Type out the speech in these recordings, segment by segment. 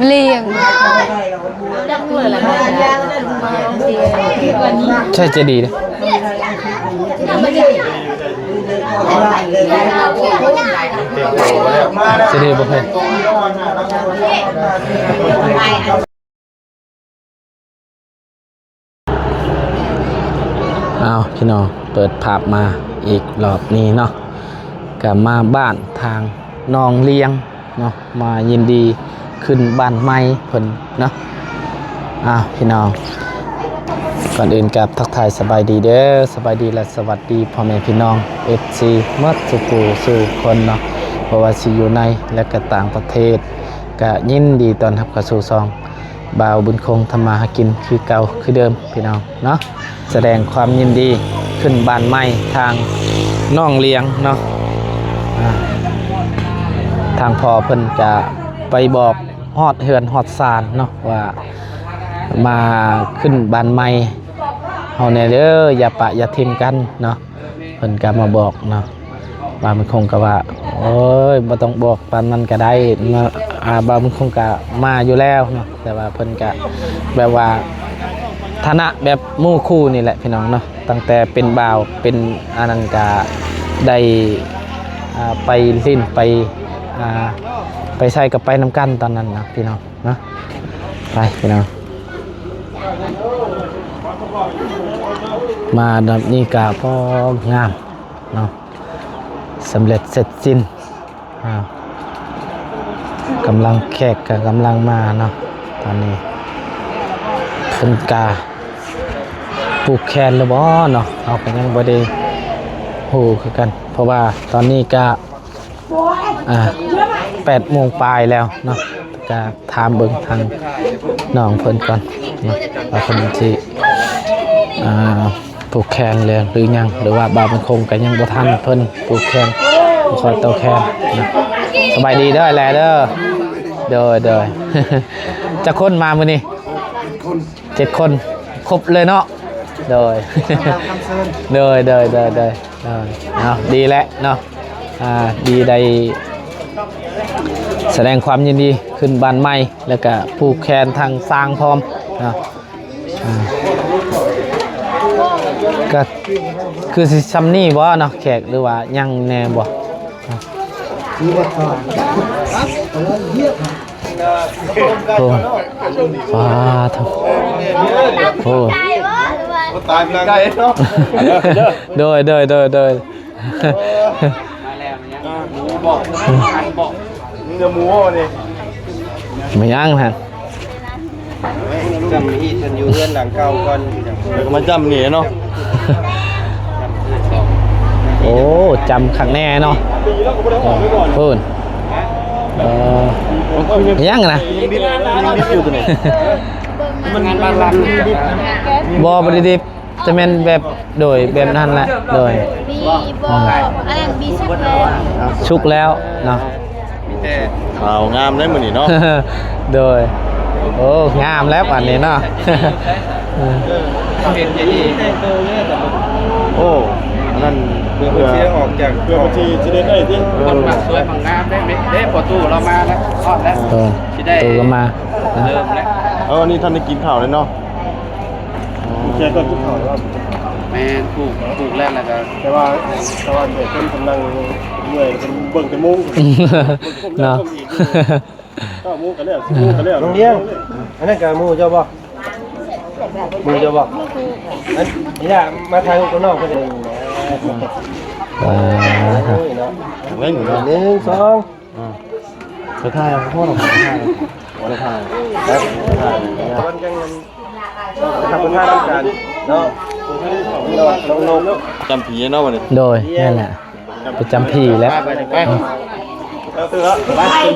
เลี้ยงใช่จะดีนะจะดีบ่เพิ่นเอาพี่น้องเปิดภาพมาอีกรอบนี้เนาะก็มาบ้านทางน้องเลี้ยงเนาะมายินดีขึ้นบ้านใหม่เพิ่นเนาะพี่น้องก่อนอื่นกับทักทายสบายดีเด้อสบายดีและสวัสดีพ่อแม่พี่น้อง FC มัดสุกูสู่คนเนาะเพราะว่าสิอยู่ในและก็ต่างประเทศก็ยินดีต้อนรับเข้าสู่ซองบ่าวบุญคงทำมาหากินคือเก่าคือเดิมพี่น้องเนาะแสดงความยินดีขึ้นบ้านใหม่ทางน้องเลี้ยงเนาะทางพ่อเพิ่นจะไปบอกฮอดเฮือนฮอดศาลเนาะว่ามาขึ้นบ้านใหม่เฮาแน่เด้ออย่าปะอย่าทิมกันเนาะเพิ่นก็มาบอกเนาะบางมันคงก็ว่าโอ้ยบ่ต้องบอกปานนั้นก็ได้บางมันคงก็มาอยู่แล้วเนาะแต่ว่าเพิ่นก็แบบว่าฐานะแบบหมู่คู่นี่แหละพี่น้องเนาะตั้งแต่เป็นบ่าวเป็นอานันกาได้ไปลิ้นไปใส่กับไปน้ำกันตอนนั้นนะพี่น้องนะไปพี่น้องมาดับนี้กาพองามเนาะสำเร็จเสร็จสิ้นกำลังแขกกับกำลังมาเนาะตอนนี้เป็นกาปลูกแคนหรือบ่เนาะเอาไปยังบ่ได้โหคือกันเพราะว่าตอนนี้ก็8 โมงปลายแล้วเนาะก็ถามเบิ่งทางน้องเพิ่นก่อนเนาะว่าเพิ่นสิปลูกแคนเลยหรือยังหรือว่าบ่าวมันคงก็ยังบ่ทันเพิ่นปลูกแคนคอยเตาแคนนะสบายดีเด้อแลเด้อเด้อ จะคนมามื้อนี้7 คนครบเลยเนาะโดยเอาดีแล้วเนาะดีได้แสดงความยินดีขึ้นบ้านใหม่แล้วก็ผูกแขนทางสร้างพร้อมนะก็คือสิซัมนี่บ่เนาะแขกหรือว่ายังแน่บ่โอ้ว้าทุกโอ้ตายไกลเนาะโดยมาแล้วหมูบอกมึงจะหมูวันนี้ไม่ย่างฮะจำที่ฉันอยู่เรือนหลังเก่าก่อนเดี๋ยวก็มาจำนี่เนาะโอ้จำขังแน่เนาะพูดย่างนะมันงานบ้านรักบอบริดิบจะเป็นแบบโดยแบบนั้นแหละโดยชุกแล้วเนาะข่าวงามได้เหมือนนี่เนาะโดยโอ้งามแล้วอันนี้เนาะเห็นอย่างนี้โอ้นั่นเพื่อเสียออกจากเพื่อบัญชีจะได้ที่คนมาสวยฝั่งงามได้พอตู้เรามาแล้วทอดแล้วที่ได้ตู้ก็มาเริ่มแล้วนี่ท่านได้กินข้าวเลยเนาะแค่ต้นกินข้าวแล้วแม่ปลูกแรกแล้วก็แต่ว่าเด็กคนกำลังเหนื่อยเป็นเบิ่งเป็นมุ้งเนาะก็มุ้งกันแล้วมุ้งกันแล้วน้องเลี้ยงอันนั้นกับมูเจ้าบ่มูเจ้าบ่อันนี้มาทางคนนอกก็ได้เล่นอยู่เนาะ1 2ไปถ่ายพ่อหรอไปถ่ายคนจังทำคนท่าต้องการเนาะลงจำผีเนาะวันนี้โดยนั่นแหละไปจำผีแล้วไ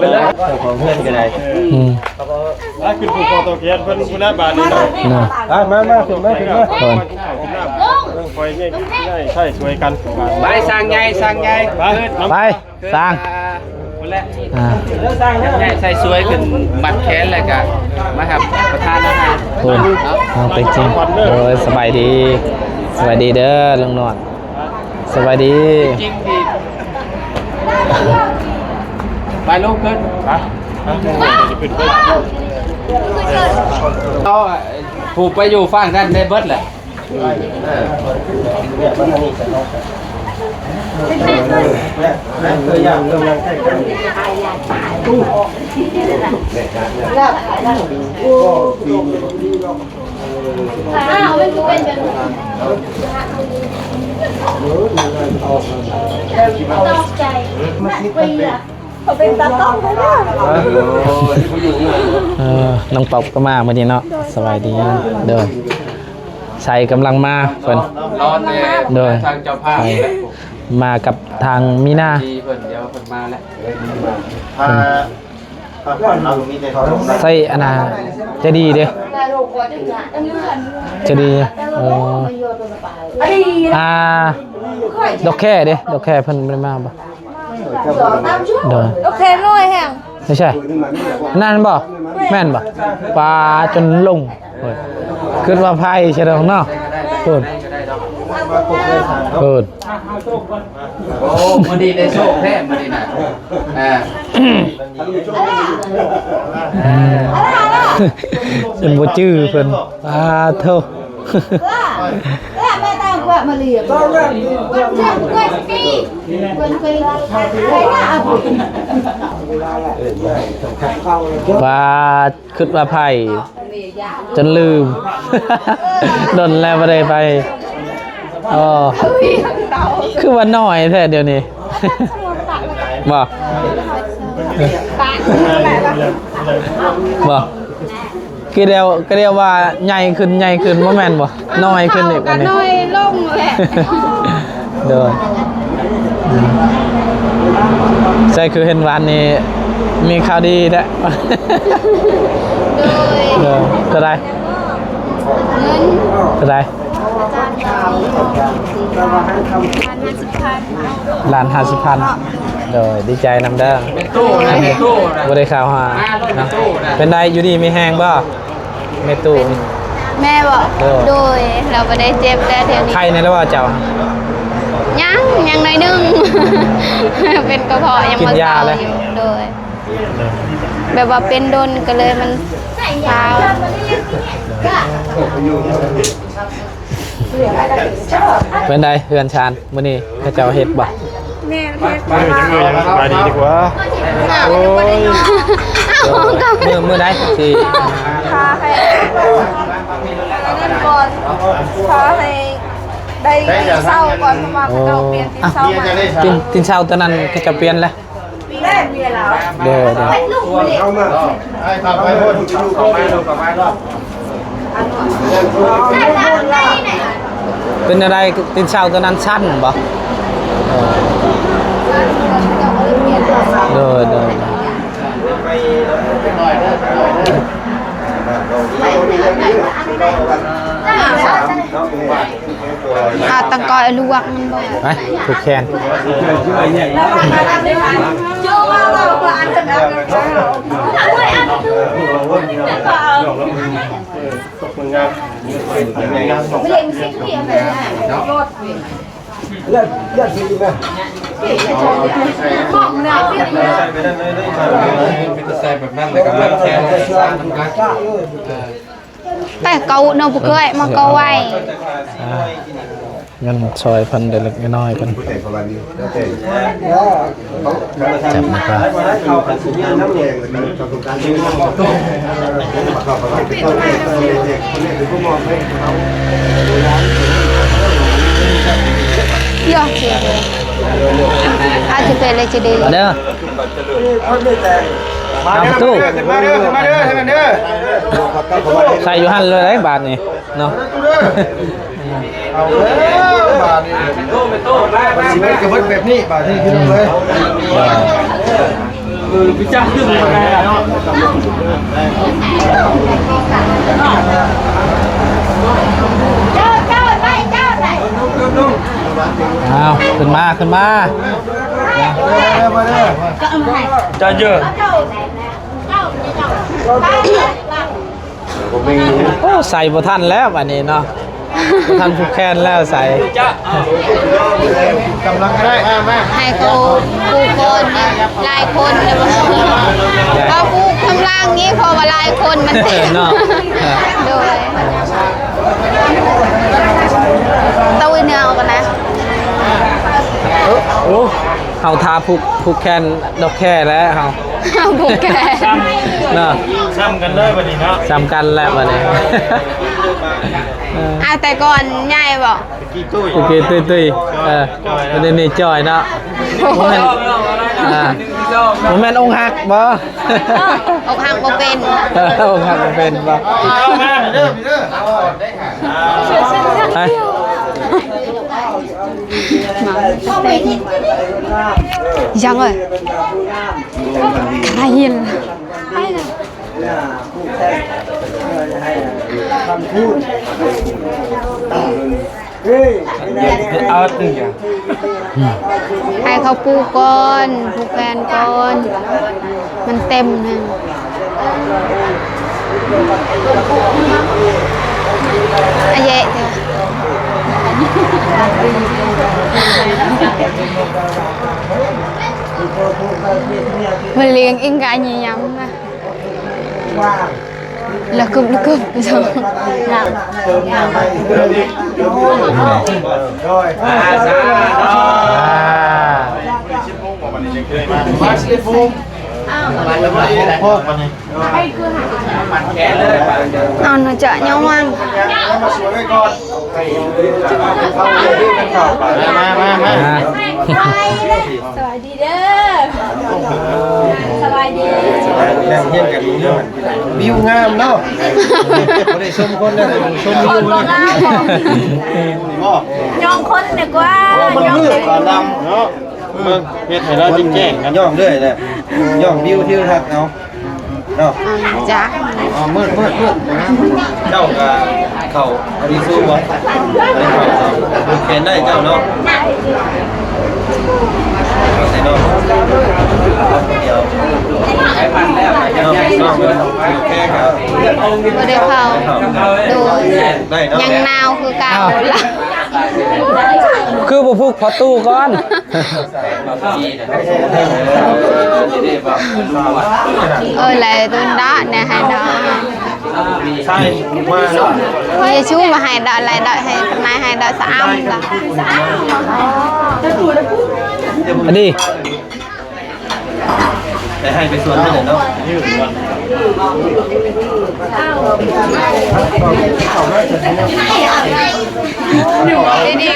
ปเลยของเพื่อนกันได้ขึ้นภูเขาตะเคียนเพิ่นผู้น่าบานนี่เนาะมาขึ้นมาต้องคอยง่ายใช่ช่วยกันไปสร้างใหญ่ไปสร้างสร้างใหญ่ใส่สวยขึ้นบัดแขนเลยกะมาครับประธานอาหารคุณน้องเป็นจริงโดยสบายดีเด้อลุงนวลสบายดีจริงดีไปลูกขึ้นไป เราผูกไปอยู่ฝั่งนั้นได้เบิดแหละเขาเป็นตากล้องเลยนะ น้องปอบก็มาเมื่อนี้เนาะสบายดีเดินใส่กำลังมาเพิ่น รอแต่ เดิน ทางเจ้าภาพ มากับทางมีนา ดีเพิ่นเดี๋ยวเพิ่นมาแล้ว ใส่อนาจะดีเด้จะดีดอกแค่เด้ดอกแค่เพิ่นไม่ได้มาบ่เดิน โอเคหน่อยแห้ง ไม่ใช่นั่นบ่แม่นบ่ปลาจนลงเฮ้ยขึ้นว่าไพ่ใช่ดอกเนาะพูดพูด โอ้มื้อนี้ได้โชคแท้มื้อนี้น่ะเป็นบ่จื้อเพิ่นเท่า แล้วแม่ตามกว่ามาเรียกก็เรื่องก็ปีคนเคยอะไรนะอ่ะ ว่าขึ้นว่าไพ่จนลืม โดนแล้วไม่ได้ไปอ๋อคือว่าน้อยแท้เดี๋ยวนี้ บอกบอกคือเดียวก็เรียกว่าใหญ่ขึ้นว่าแม่นบ่น้อยขึ้นอีกอันนี้ น้อยลงแหละ เดินใช่คือเห็นวันนี้มีข่าวดีแหละ โดย เท่าไร เงิน เท่าไร 1,050,000 1,50,000โดยดีใจนำเด้อ เป็นตู้นะเป็นตู้นะ บ่ได้ข่าวหานะเป็นได้อยู่ดีมีแฮงบ่แม่ตู้นี่ แม่บอกโดยเราไม่ได้เจ็บแล้วเดี๋ยวนี้ ใครในแล้วว่าเจ้า ยังหน่อยนึง เป็นกระเพาะยัง กิน มาเศ ยา ร้า เลย อยู่โดย แบบว่าเป็นโดนก็เลยมันเช้า เป็นได้เฮือนชานมื้อนี้เขาเจ้าเฮ็ดบ่ แม่เพชร สบายดีดีกว่า โอ้ย มื้อใดสิ พาให้เงินก่อนพาให้ได้เศร้าก่อนเพราะว่าเราเปลี่ยนที่เศร้ามา ตินเช้าตอนนั้นเขาจะเปลี่ยนแล้ว แม่เมียเรา เด้อ ลูกเด็ก เป็นอะไรตินเช้าตอนนั้นชั้นบ่เด้อตังกอยลวกมันบ่ ไปถูกแขน โจ้ว่าเราอันจะแบบไม่เล่นซิกเกียร์เลยรถของเราที่ เป็นใส่แบบนั้นเลยกับมันแค่น้ำกัน แต่เกาเนาะบ่เคยมาเกาไว้ เงินซอยพันเล็กน้อยเพิ่นจำนะครับ ยอดเสียอาจจะเป็นอะไรจะดี เด้อเอาประตู้ มาเด้อใส่อยู่หั่นเลยได้บาทนี่เนาะ เอาบาทนี่เป็นตู้มาชีวิตกับเบิดแบบนี้บาทนี่พี่น้องเลยพี่จ้าขึ้นมาไงล่ะ เจ้าไปเจ้าไหน เอาขึ้นมาจะเยอะ โอ้ใส่บ่ทันแล้วบัดนี้เนาะ ทำผูกแขนแล้วใส่ กำลังได้มา ให้เขาปูคนหลายคนแล้วก็ปูข้างล่างนี้พอว่าหลายคนมันเต็ม เนาะ โดยตะวันเนื้อเอากันนะ โอ้เฮาทาผูกแขนดอกแค่แล้วเฮา ผูกแก เนาะ ซ้ำกันเลยวันนี้เนาะ จำกันแล้วบัดนี้ แต่ก่อนใหญ่บอก กี่ตุ้ย โอเคตุ้ยประเด็นนี้จอยเนาะบ่แม่นบ่แม่นองค์หักบ่ อกหักบ่เป็น องค์หักบ่เป็นบ่ เอามาเด้อพี่เด้อ ไป ยังเลยใครยิน เอาตึงอย่าง ให้เขาปูก่อนปูแกนก่อนมันเต็มนะอะเยะเถอะมันเลี้ยงอิงกายยี่ย้ำนะแล้วกึบเถอะหนัก มาสิฟูมาแล้วบ่ได้พวกมันนี่มันแขนเลย เอาหนูเจาะเนามัน มาสวยไว้ก่อนมา สวัสดีเด้อสบายดี แบ่งเฮียนกันเนาะวิวงามเนาะบ่ได้ชมคนได้ชมวิวนี่บ่ ยองคนเด็กว่า มันมืดกว่าดำเนาะเบิ่งเฮ็ดให้เราแจ้งกันย่องเด้อแหละย่องวิวทิวทัศน์เอาเนาะ จ้ะ อ๋อมืดเจ้าก็เข้าอริซูบ่ได้เข้าผูกแขนได้เจ้าเนาะใส่เนาะเดี๋ยวใช้มันแล้วน้องแค่ครับ บ่ได้เข้าโดย ได้เนาะ ยังนาวคือเก่าละ คือบ่ผูกพอตู้ก่อน lại tôi đó nè hai đó ใช่มาเนาะ thôi chú mà hai đợi lại đợi hai mai hai đợi sẽ âm là อันนี้ ได้ให้ไปสวนนั่นแหละเนาะ đi đi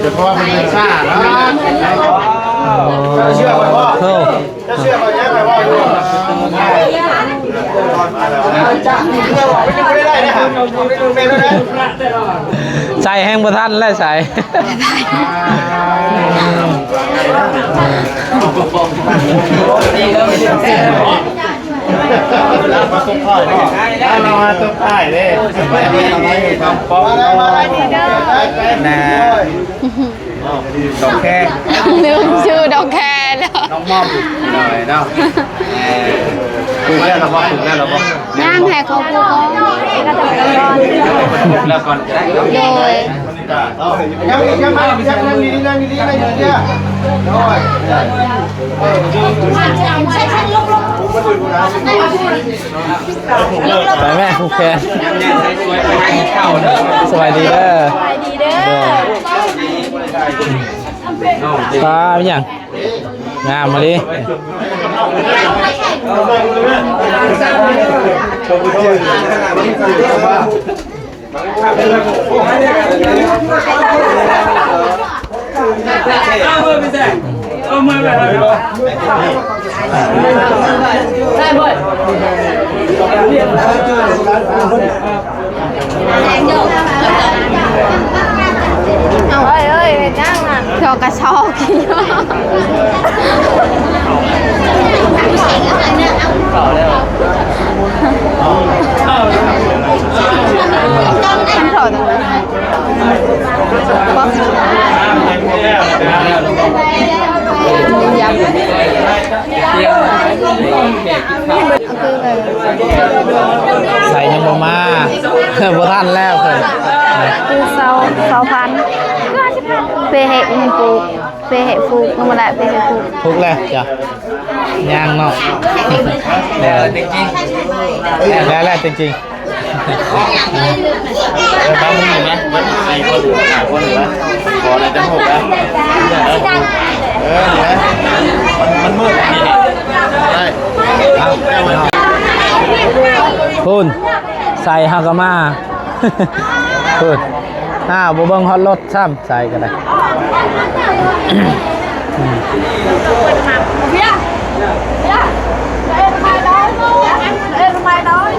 เดี๋ยวเพราะว่ามันยังซ่าเนาะเชื่อไหมพ่อจะเชื่อไหมยังไงพ่อดูไม่ได้นะไม่ได้ ใส่แห้งบ่ทันแล้วใส่ มาต้มข่ายเรามาต้มข่ายเลยปองนะดอกแค่ lương chưa đâu khe đâu น้องมอมหน่อยเนาะถูกแล้วเราบอกถูกแล้วเราบอก nhang hay không cô có แล้วก่อนจะได้ rồi ยังดีเนี่ย ไปแม่ผูกแขน ไปให้เข้าเด้อ สวัสดีเด้อปลาเป็นหยังงามมาดิơi ơi nhang à cho cả so kia ฉันถอดตรงนั้น ใส่ยังบ่มาบ่ทันแล้วเพิ่น คือเสาพันเปเหะมันปลูกเปเหะปลูกมันมาละเปเหะปลูก ทุกแล้วจ้ะย่างเนาะแล้วจริงๆแล้วจริงๆ บ้านมึงเห็นไหมมัน4 คนหรือ5 คนหรือว่าขออะไรจะ6นะเนี่ยมันมืดนี่ได้ คุณใส่ฮากามาคุณบ่เบิ่งฮอตรถซ้ำใส่ก็ได้ Em mai đói